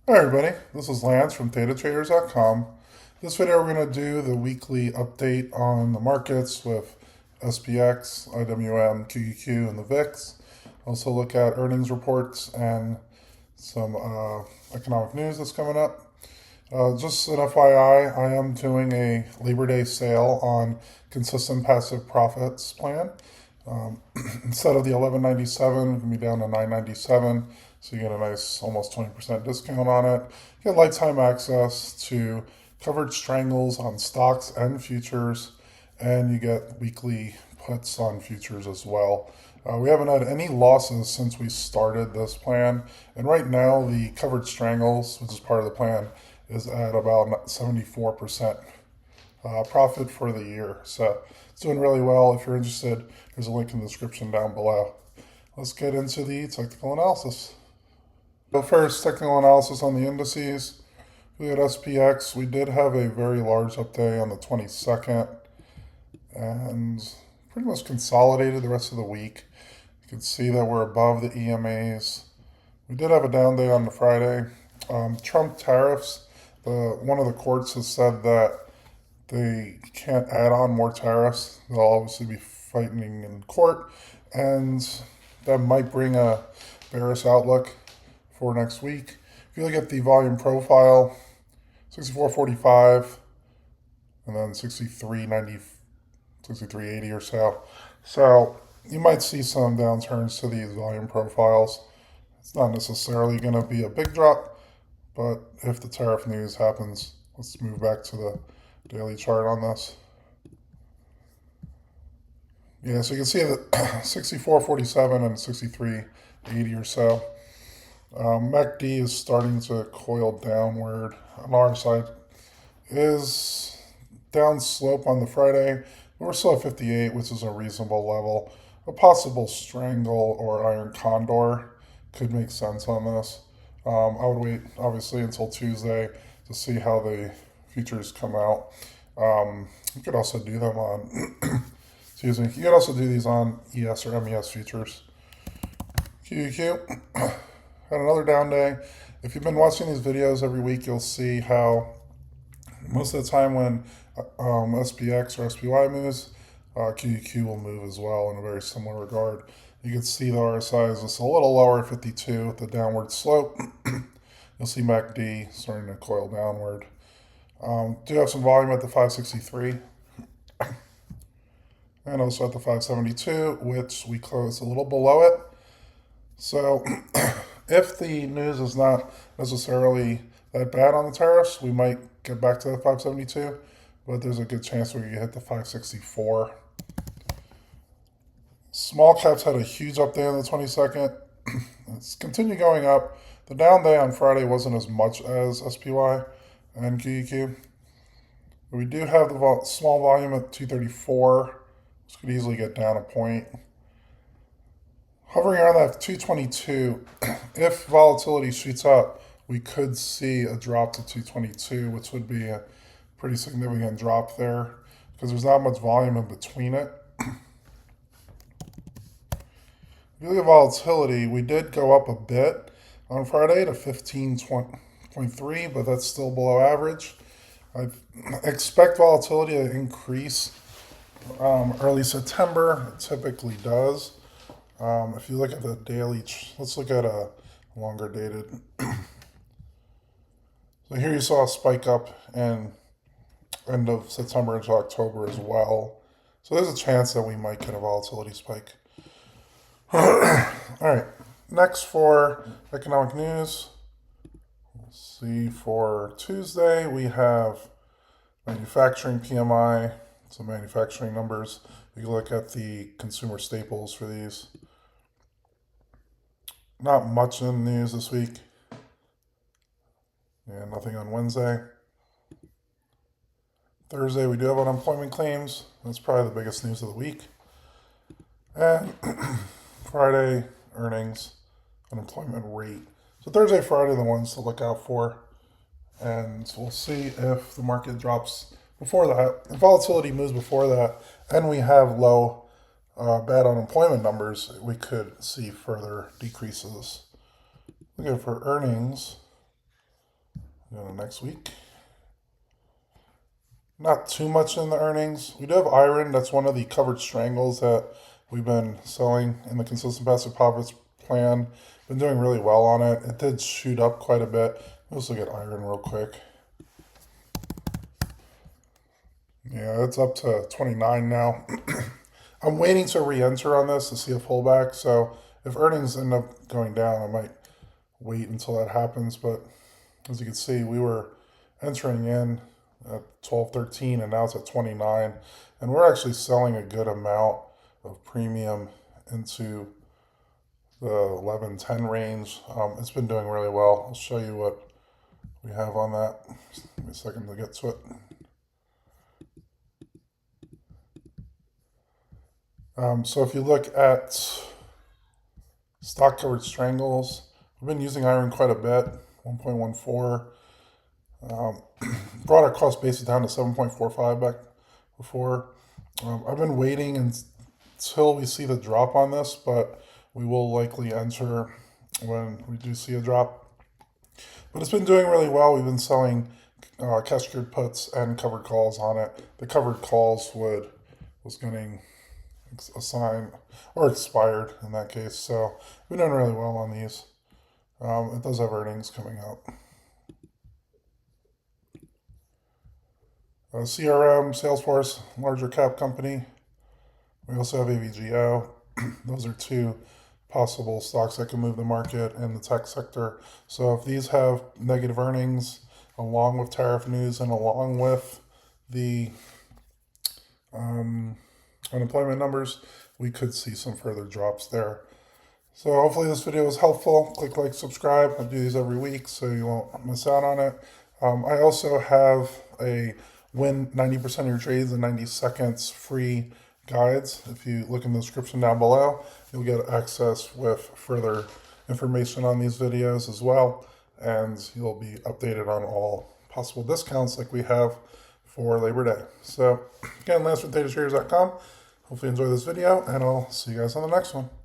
Hi everybody, this is Lance from datatraders.com. This video we're going to do the weekly update on the markets with SPX, IWM, QQQ, and the VIX. Also look at earnings reports and some economic news that's coming up. Just an FYI, I am doing a Labor Day sale on consistent passive profits plan. Um, Instead of the 11.97, it can be down to 9.97, so you get a nice almost 20% discount on it. You get lifetime access to covered strangles on stocks and futures, and you get weekly puts on futures as well. We haven't had any losses since we started this plan, and right now the covered strangles, which is part of the plan, is at about 74% profit for the year. So it's doing really well. If you're interested, there's a link in the description down below. Let's get into the technical analysis. So first, technical analysis on the indices. We had SPX. We did have a very large update on the 22nd and pretty much consolidated the rest of the week. You can see that we're above the EMAs. We did have a down day on the Friday. Trump tariffs. One of the courts has said that they can't add on more tariffs. They'll obviously be fighting in court, and that might bring a bearish outlook for next week. If you look at the volume profile, 64.45 and then 63.90, 63.80 or so. So you might see some downturns to these volume profiles. It's not necessarily going to be a big drop, but if the tariff news happens, let's move back to the daily chart on this. Yeah, so you can see that 64.47 and 63.80 or so. MACD is starting to coil downward. On our side is down slope on the Friday, but we're still at 58, which is a reasonable level. A possible strangle or iron condor could make sense on this. I would wait, obviously, until Tuesday to see how the futures come out. You could also do them on, excuse me, you could also do these on ES or MES futures. QQQ had another down day. If you've been watching these videos every week, you'll see how most of the time when SPX or SPY moves, QQQ will move as well in a very similar regard. You can see the RSI is just a little lower at 52 with the downward slope. You'll see MACD starting to coil downward. Do have some volume at the 563 and also at the 572, which we closed a little below it. So if the news is not necessarily that bad on the tariffs, we might get back to the 572, but there's a good chance we can hit the 564. Small caps had a huge up day on the 22nd. It's continued going up. The down day on Friday wasn't as much as SPY and QQQ. We do have the small volume at 234. This could easily get down a point. Hovering around that 222, if volatility shoots up, we could see a drop to 222, which would be a pretty significant drop there because there's not much volume in between it. If you look at volatility, we did go up a bit on Friday to 15.3, but that's still below average. I expect volatility to increase early September. It typically does. If you look at the daily, let's look at a longer dated. So here you saw a spike up in end of September into October as well. So there's a chance that we might get a volatility spike. All right, next for economic news. Let's see, for Tuesday, we have manufacturing PMI, some manufacturing numbers. You can look at the consumer staples for these. Not much in news this week. And nothing on Wednesday. Thursday, we do have unemployment claims. That's probably the biggest news of the week. And Friday, earnings, unemployment rate. So Thursday, Friday are the ones to look out for. And we'll see if the market drops before that. If volatility moves before that, and we have low bad unemployment numbers, we could see further decreases. Looking for earnings. Next week. Not too much in the earnings. We do have iron. That's one of the covered strangles that we've been selling in the consistent passive profits plan. Been doing really well on it. It did shoot up quite a bit. Let's look at iron real quick. Yeah, it's up to 29 now. I'm waiting to re-enter on this to see a pullback. So if earnings end up going down, I might wait until that happens. But as you can see, we were entering in at 12.13 and now it's at 29. And we're actually selling a good amount of premium into the 11.10 range. It's been doing really well. I'll show you what we have on that. Give me a second to get to it. So if you look at stock covered strangles, we've been using iron quite a bit, 1.14. Brought our cost basis down to 7.45 back before. I've been waiting until we see the drop on this, but we will likely enter when we do see a drop. But it's been doing really well. We've been selling cash secured puts and covered calls on it. The covered calls was getting assigned or expired in that case. So we've been doing really well on these. It does have earnings coming up. CRM, Salesforce, larger cap company. We also have AVGO. Those are two possible stocks that can move the market in the tech sector. So if these have negative earnings, along with tariff news and along with the unemployment numbers, we could see some further drops there. So hopefully this video was helpful. Click like, subscribe. I do these every week so you won't miss out on it. I also have a win 90% of your trades in 90 seconds free guides. If you look in the description down below, you'll get access with further information on these videos as well. And you'll be updated on all possible discounts like we have for Labor Day. So again, Lance from TariffsTraders.com. Hopefully you enjoy this video, and I'll see you guys on the next one.